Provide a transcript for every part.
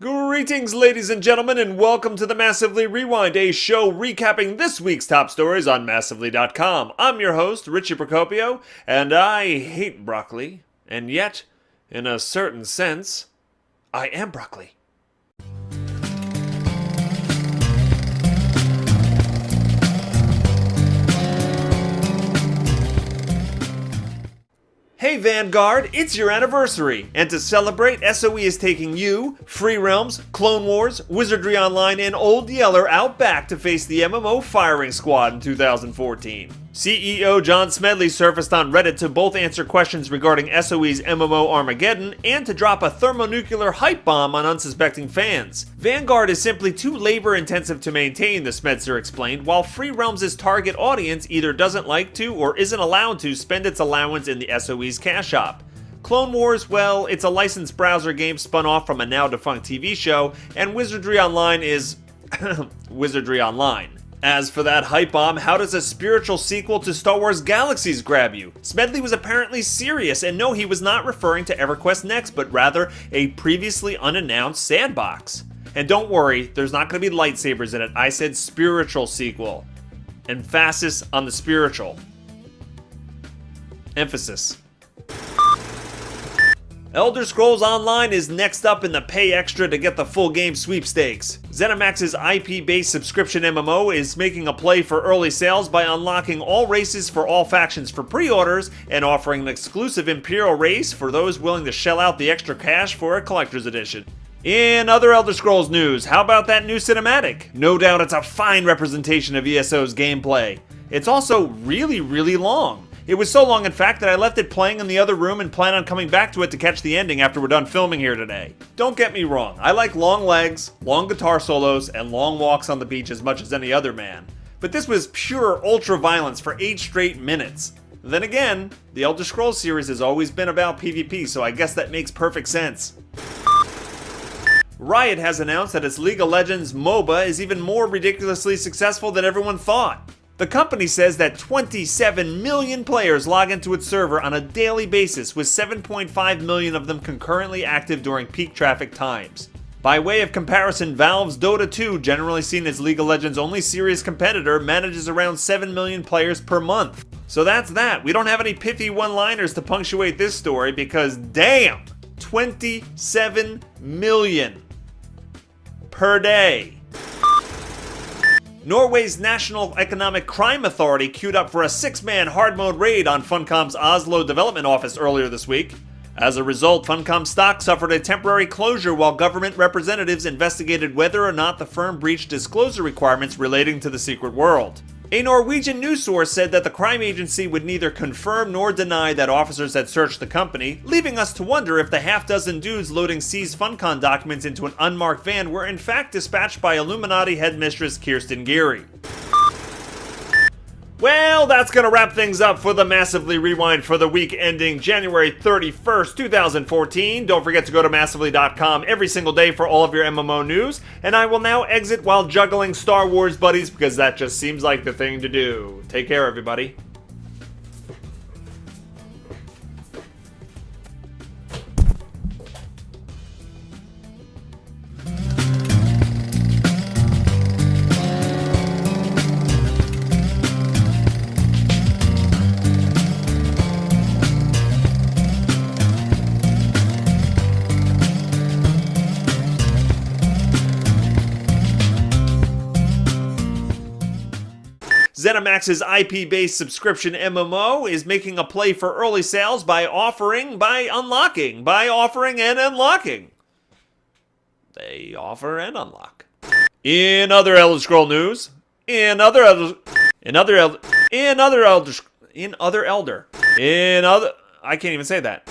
Greetings, ladies and gentlemen, and welcome to the Massively Rewind, a show recapping this week's top stories on Massively.com. I'm your host, Richie Procopio, and I hate broccoli, and yet, in a certain sense, I am broccoli. Hey Vanguard, it's your anniversary, and to celebrate, SOE is taking you, Free Realms, Clone Wars, Wizardry Online, and Old Yeller out back to face the MMO firing squad in 2014. CEO John Smedley surfaced on Reddit to both answer questions regarding SOE's MMO Armageddon and to drop a thermonuclear hype bomb on unsuspecting fans. Vanguard is simply too labor-intensive to maintain, the Smedster explained, while Free Realms' target audience either doesn't like to or isn't allowed to spend its allowance in the SOE's cash shop. Clone Wars, well, it's a licensed browser game spun off from a now-defunct TV show, and Wizardry Online is... Wizardry Online. As for that hype bomb, how does a spiritual sequel to Star Wars Galaxies grab you? Smedley was apparently serious, and no, he was not referring to EverQuest Next, but rather a previously unannounced sandbox. And don't worry, there's not going to be lightsabers in it. I said spiritual sequel. Emphasis on the spiritual. Emphasis. Elder Scrolls Online is next up in the pay extra to get the full game sweepstakes. ZeniMax's IP-based subscription MMO is making a play for early sales by unlocking all races for all factions for pre-orders and offering an exclusive Imperial race for those willing to shell out the extra cash for a collector's edition. In other Elder Scrolls news, how about that new cinematic? No doubt it's a fine representation of ESO's gameplay. It's also really long. It was so long, in fact, that I left it playing in the other room and plan on coming back to it to catch the ending after we're done filming here today. Don't get me wrong, I like long legs, long guitar solos, and long walks on the beach as much as any other man. But this was pure ultra-violence for 8 straight minutes. Then again, the Elder Scrolls series has always been about PvP, so I guess that makes perfect sense. Riot has announced that its League of Legends MOBA is even more ridiculously successful than everyone thought. The company says that 27 million players log into its server on a daily basis, with 7.5 million of them concurrently active during peak traffic times. By way of comparison, Valve's Dota 2, generally seen as League of Legends' only serious competitor, manages around 7 million players per month. So that's that. We don't have any pithy one-liners to punctuate this story because, damn, 27 million per day. Norway's National Economic Crime Authority queued up for a 6-man hard mode raid on Funcom's Oslo development office earlier this week. As a result, Funcom stock suffered a temporary closure while government representatives investigated whether or not the firm breached disclosure requirements relating to the secret world. A Norwegian news source said that the crime agency would neither confirm nor deny that officers had searched the company, leaving us to wonder if the half-dozen dudes loading seized Funcom documents into an unmarked van were in fact dispatched by Illuminati headmistress Kirsten Geary. Well, that's going to wrap things up for the Massively Rewind for the week ending January 31st, 2014. Don't forget to go to Massively.com every single day for all of your MMO news. And I will now exit while juggling Star Wars buddies because that just seems like the thing to do. Take care, everybody. ZeniMax's IP-based subscription MMO is making a play for early sales by offering and unlocking. They offer and unlock. In other Elder Scroll news, I can't even say that.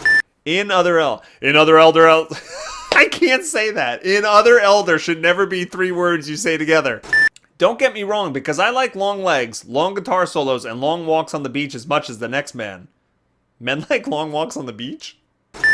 I can't say that. In other Elder should never be 3 words you say together. Don't get me wrong, because I like long legs, long guitar solos, and long walks on the beach as much as the next man. Men like long walks on the beach?